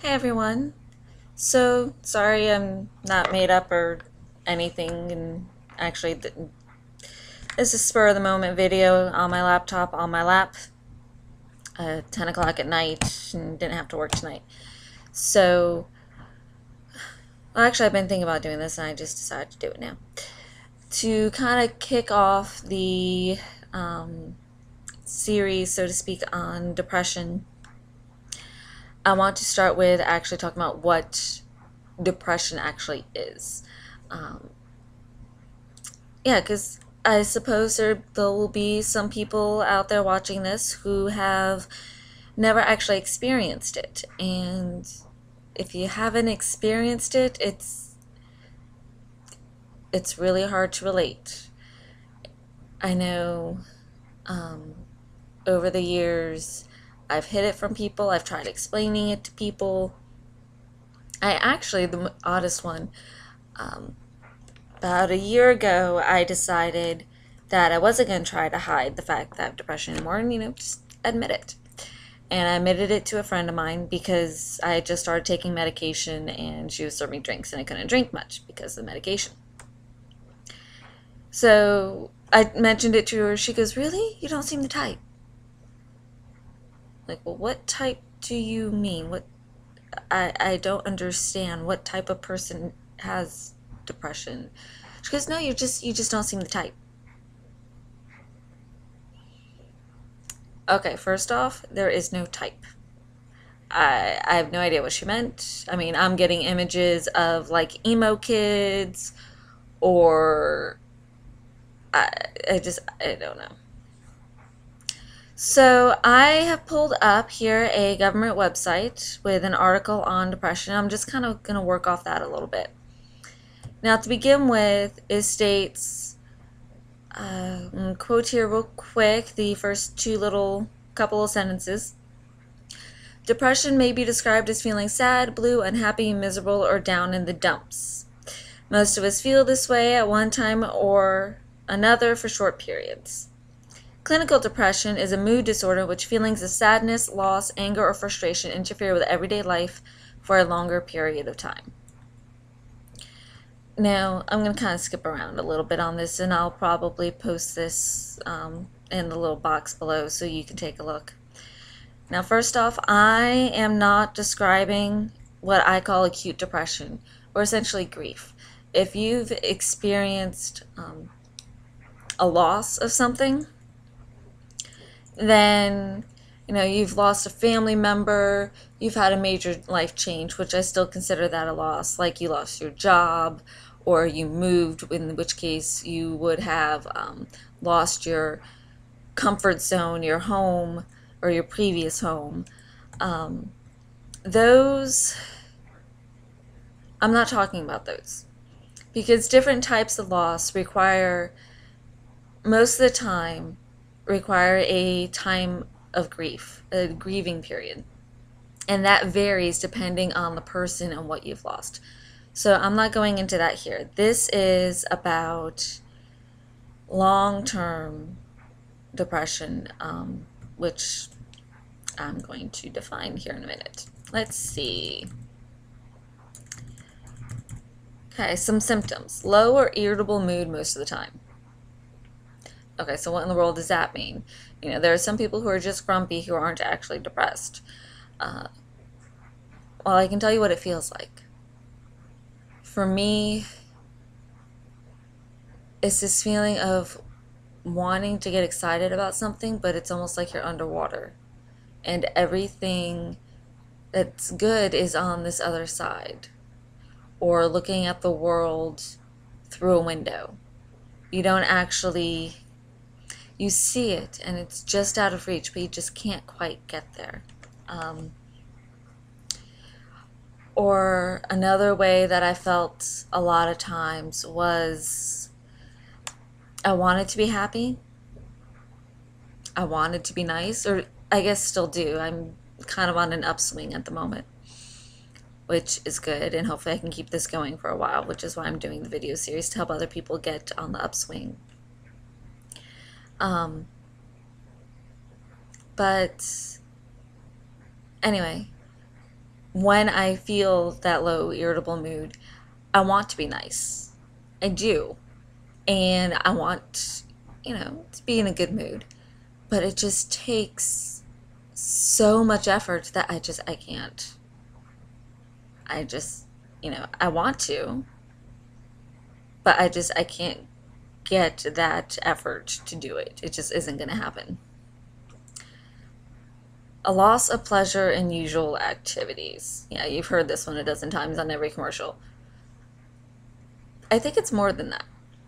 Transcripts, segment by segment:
Hey everyone. So sorry I'm not made up or anything, and actually this is spur of the moment video on my laptop on my lap, 10 o'clock at night, and didn't have to work tonight. So well, actually I've been thinking about doing this and I just decided to do it now. To kind of kick off the series, so to speak, on depression, I want to start with actually talking about what depression actually is. Um, yeah, because I suppose there will be some people out there watching this who have never actually experienced it. And if you haven't experienced it, it's really hard to relate. I know um, over the years I've hid it from people, I've tried explaining it to people. The oddest one, um, about a year ago, I decided that I wasn't going to try to hide the fact that I have depression anymore and, just admit it. And I admitted it to a friend of mine because I had just started taking medication and she was serving me drinks and I couldn't drink much because of the medication. So I mentioned it to her. She goes, "Really? You don't seem the type." Like, well, what type do you mean? I don't understand. What type of person has depression? She goes, "No, you just don't seem the type." Okay, first off, there is no type. I have no idea what she meant. I mean, I'm getting images of like emo kids, or I, I don't know. So I have pulled up here a government website with an article on depression. I'm just kind of going to work off that a little bit. Now, to begin with, it states, quote here real quick, the first couple of sentences. Depression may be described as feeling sad, blue, unhappy, miserable, or down in the dumps. Most of us feel this way at one time or another for short periods. Clinical depression is a mood disorder in which feelings of sadness, loss, anger, or frustration interfere with everyday life for a longer period of time. Now, I'm going to kind of skip around a little bit on this, and I'll probably post this in the little box below so you can take a look. Now, first off, I am not describing what I call acute depression, or essentially grief. If you've experienced a loss of something, then you've lost a family member, you've had a major life change, which I still consider that a loss, like you lost your job or you moved, in which case you would have lost your comfort zone, your home, or your previous home. Those, I'm not talking about those, because different types of loss most of the time require a time of grief, a grieving period. And that varies depending on the person and what you've lost. So I'm not going into that here. This is about long-term depression, which I'm going to define here in a minute. Let's see. Okay, some symptoms. Low or irritable mood most of the time. Okay, so what in the world does that mean? There are some people who are just grumpy who aren't actually depressed. Well, I can tell you what it feels like. For me, it's this feeling of wanting to get excited about something, but it's almost like you're underwater. And everything that's good is on this other side. Or looking at the world through a window. You don't actually, you see it and it's just out of reach, but you just can't quite get there. Or another way that I felt a lot of times was I wanted to be happy. I wanted to be nice, or I guess still do. I'm kind of on an upswing at the moment, which is good, and hopefully I can keep this going for a while, which is why I'm doing the video series, to help other people get on the upswing. But anyway, when I feel that low, irritable mood, I want to be nice. I do. And I want, to be in a good mood. But it just takes so much effort that I can't. I just, I want to, but I can't get that effort to do it. It just isn't going to happen. A loss of pleasure in usual activities. Yeah, you've heard this one a dozen times on every commercial. I think it's more than that.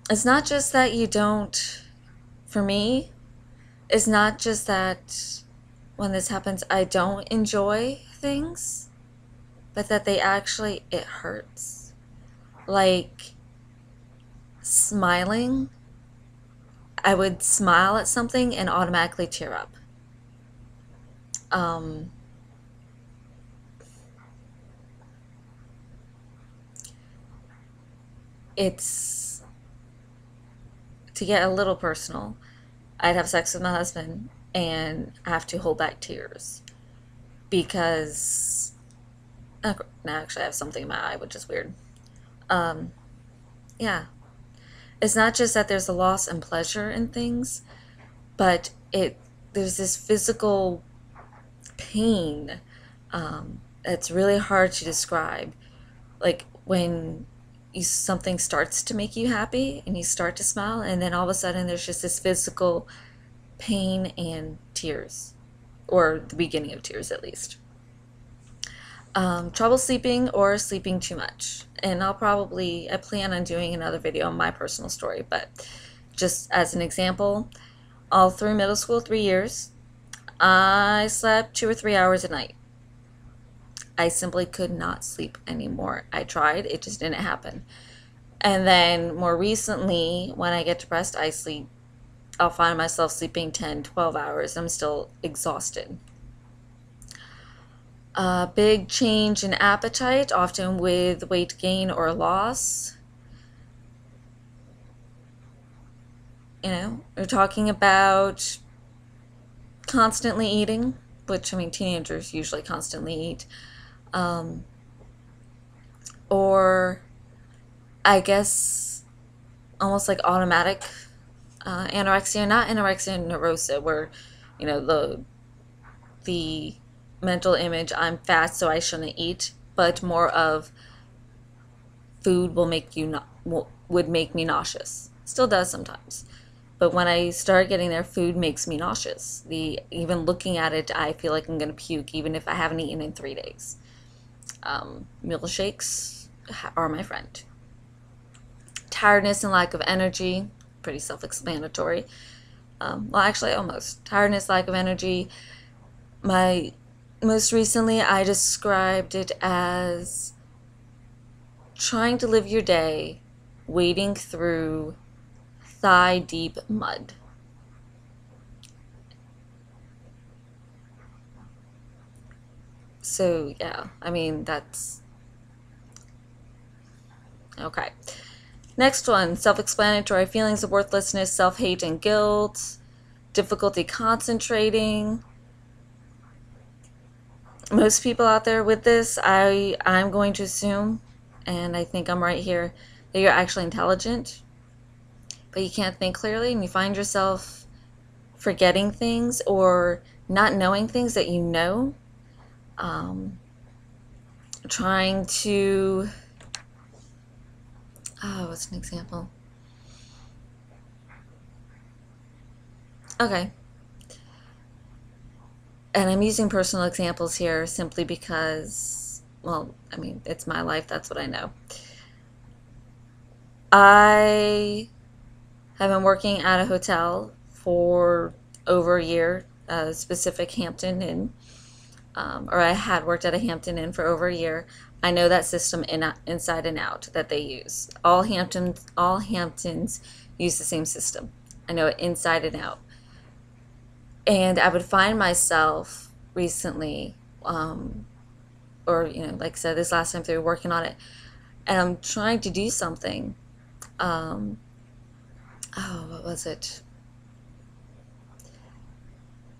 It's not just that you don't, for me, it's not just that when this happens, I don't enjoy things, but that it hurts. Like smiling, I would smile at something and automatically tear up. Um, it's to get a little personal. I'd have sex with my husband and I have to hold back tears because no, actually I have something in my eye, which is weird. Um, yeah, it's not just that there's a loss in pleasure in things, but there's this physical pain that's really hard to describe. Like when something starts to make you happy and you start to smile, and then all of a sudden there's just this physical pain and tears, or the beginning of tears at least. Trouble sleeping or sleeping too much. And I plan on doing another video on my personal story, but just as an example, all through middle school, 3 years, I slept 2 or 3 hours a night. I simply could not sleep anymore. I tried, it just didn't happen. And then more recently, when I get depressed, I'll find myself sleeping 10, 12 hours. I'm still exhausted. A big change in appetite, often with weight gain or loss. We're talking about constantly eating, which, teenagers usually constantly eat. Or I guess almost like automatic anorexia, not anorexia nervosa, where the mental image, I'm fat so I shouldn't eat, but more of food would make me nauseous. Still does sometimes. But when I start getting there, food makes me nauseous. Even looking at it, I feel like I'm going to puke, even if I haven't eaten in 3 days. Milkshakes are my friend. Tiredness and lack of energy, pretty self-explanatory. Well, actually, almost. Tiredness, lack of energy. Most recently, I described it as trying to live your day wading through thigh-deep mud. So, yeah, that's okay. Next one, self-explanatory. Feelings of worthlessness, self-hate and guilt, difficulty concentrating. Most people out there with this, I'm going to assume, and I think I'm right here, that you're actually intelligent, but you can't think clearly, and you find yourself forgetting things or not knowing things that you know. Trying to, what's an example? Okay. And I'm using personal examples here simply because, well, it's my life, that's what I know. I have been working at a hotel for over a year, a specific Hampton Inn, or I had worked at a Hampton Inn for over a year. I know that system inside and out that they use. All Hamptons use the same system. I know it inside and out. And I would find myself recently, or like I said, this last time through working on it, and I'm trying to do something. What was it?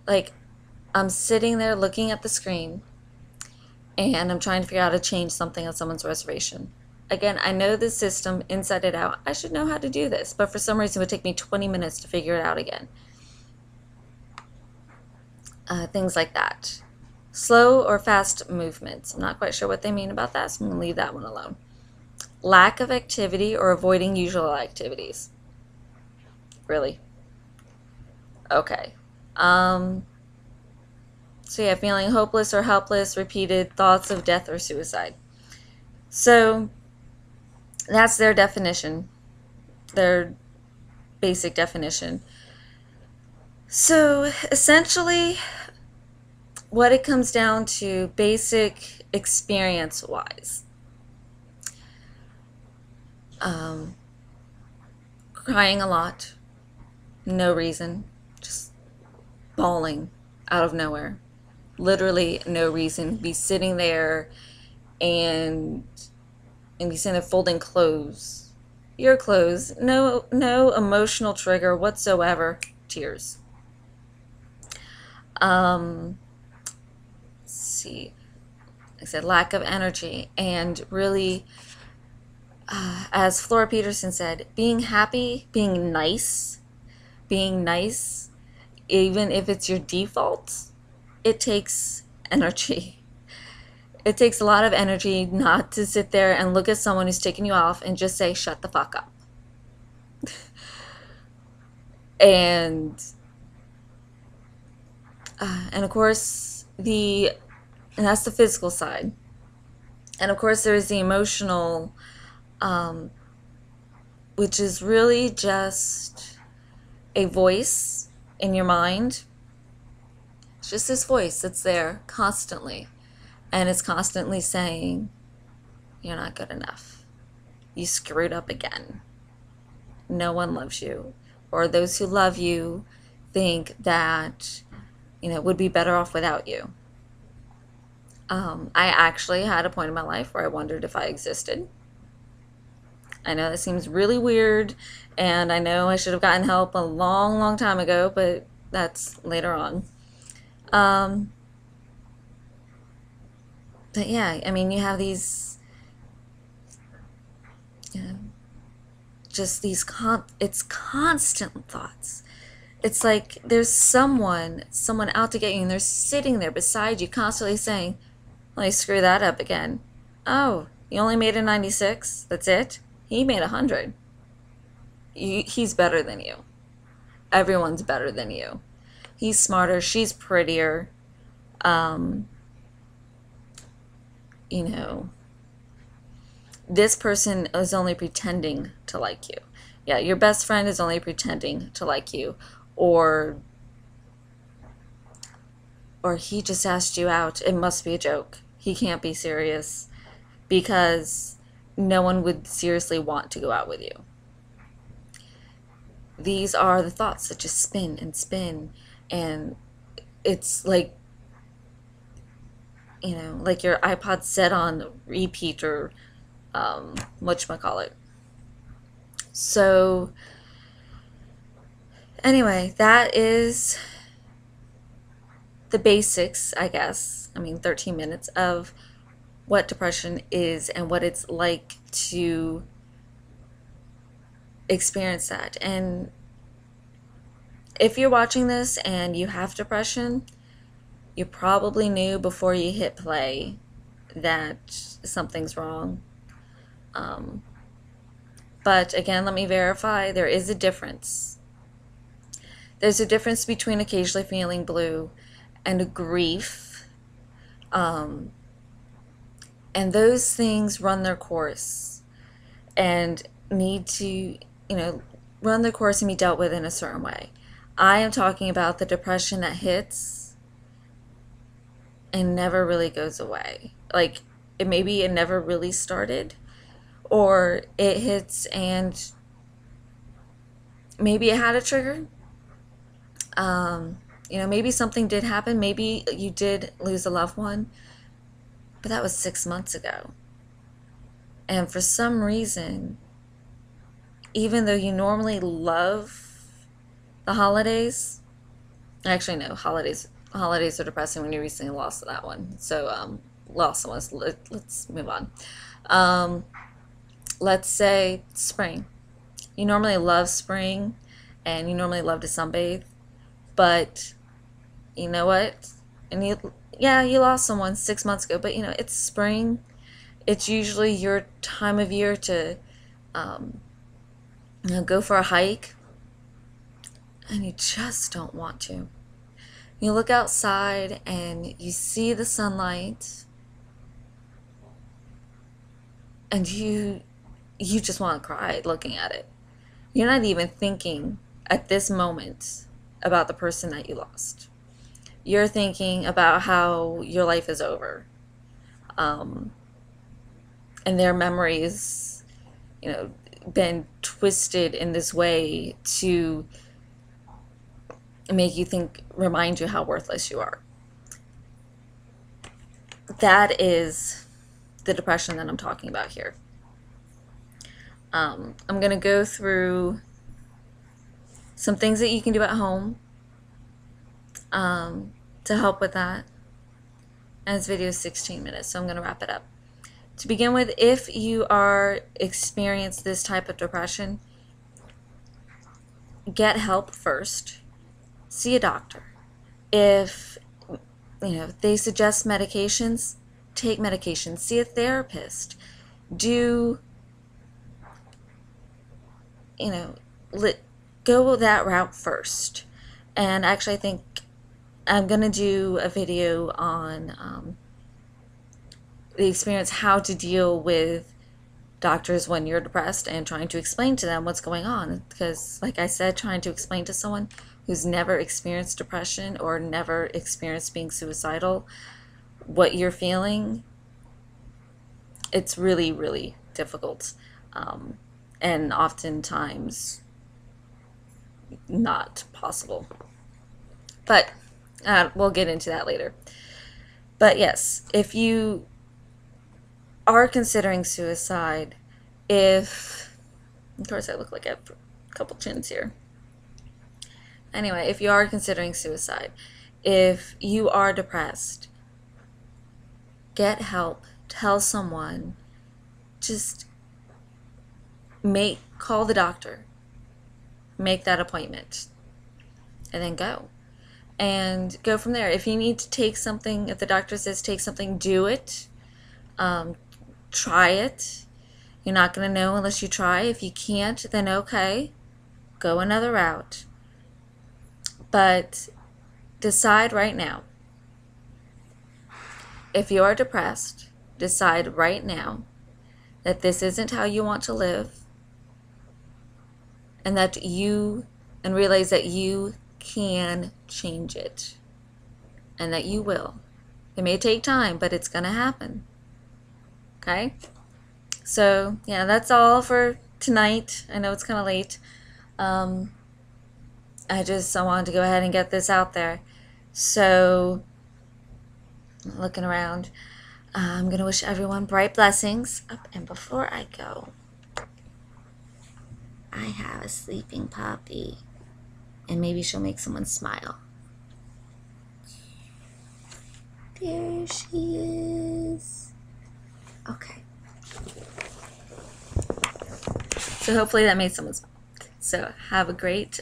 Like, I'm sitting there looking at the screen, and I'm trying to figure out how to change something on someone's reservation. Again, I know the system inside and out. I should know how to do this, but for some reason it would take me 20 minutes to figure it out again. Things like that. Slow or fast movements. I'm not quite sure what they mean about that, so I'm going to leave that one alone. Lack of activity or avoiding usual activities. Really? Okay. So yeah, feeling hopeless or helpless, repeated thoughts of death or suicide. So that's their definition, their basic definition. So essentially, what it comes down to, basic experience-wise, crying a lot, no reason, just bawling out of nowhere, literally no reason. Be sitting there and be sitting there folding clothes, your clothes, no emotional trigger whatsoever, tears. Let's see, like I said, lack of energy, and really, as Flora Peterson said, being happy, being nice, even if it's your default, it takes energy. It takes a lot of energy not to sit there and look at someone who's taking you off and just say, shut the fuck up. And of course, and that's the physical side. And of course, there is the emotional, which is really just a voice in your mind. It's just this voice that's there constantly. And it's constantly saying, you're not good enough. You screwed up again. No one loves you. Or those who love you think that, would be better off without you. I actually had a point in my life where I wondered if I existed. I know that seems really weird, and I know I should have gotten help a long, long time ago, but that's later on. But yeah, I mean, you have these, just these, it's constant thoughts. It's like there's someone out to get you, and they're sitting there beside you constantly saying, well, you screw that up again. Oh, you only made a 96? That's it? He made 100. He's better than you. Everyone's better than you. He's smarter. She's prettier. This person is only pretending to like you. Yeah, your best friend is only pretending to like you. Or he just asked you out. It must be a joke. He can't be serious, because no one would seriously want to go out with you. These are the thoughts that just spin and spin, and it's like, like your iPod set on repeat, or whatchamacallit. So anyway, that is the basics, I guess. 13 minutes of what depression is and what it's like to experience that. And if you're watching this and you have depression, you probably knew before you hit play that something's wrong. But again, let me verify, there is a difference. There's a difference between occasionally feeling blue and a grief. And those things run their course and need to, run their course and be dealt with in a certain way. I am talking about the depression that hits and never really goes away. Like, maybe it never really started, or it hits and maybe it had a trigger. Maybe something did happen. Maybe you did lose a loved one, but that was 6 months ago. And for some reason, even though you normally love the holidays, actually no, holidays are depressing when you recently lost that one. So lost someone. Let's move on. Um, let's say spring. You normally love spring and you normally love to sunbathe, but you know what? And you lost someone 6 months ago, but it's spring. It's usually your time of year to um, go for a hike, and you just don't want to. You look outside and you see the sunlight, and you just want to cry looking at it. You're not even thinking at this moment about the person that you lost. You're thinking about how your life is over, um, and their memories, been twisted in this way to make you think, remind you how worthless you are. That is the depression that I'm talking about here. I'm going to go through some things that you can do at home to help with that. And this video is 16 minutes, so I'm going to wrap it up. To begin with, if you are experiencing this type of depression, get help first. See a doctor. If they suggest medications, take medications. See a therapist. Go that route first. And actually, I think I'm going to do a video on the experience, how to deal with doctors when you're depressed, and trying to explain to them what's going on. Because, like I said, trying to explain to someone who's never experienced depression or never experienced being suicidal what you're feeling, it's really, really difficult. And oftentimes not possible. But we'll get into that later. But yes, if you are considering suicide, of course I look like I have a couple chins here. Anyway, if you are considering suicide, if you are depressed, get help. Tell someone. Just call the doctor. Make that appointment. And then go. And go from there. If you need to take something, if the doctor says take something, do it. Try it. You're not going to know unless you try. If you can't, then okay. Go another route. But decide right now. If you are depressed, decide right now that this isn't how you want to live, and realize that you can change it, and that you will. It may take time, but it's going to happen. Okay? So, yeah, that's all for tonight. I know it's kind of late. I wanted to go ahead and get this out there. So, looking around, I'm going to wish everyone bright blessings. And before I go, I have a sleeping puppy. And maybe she'll make someone smile. There she is. Okay. So hopefully that made someone smile. So have a great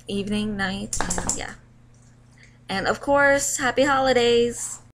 evening, night, and yeah. And of course, happy holidays.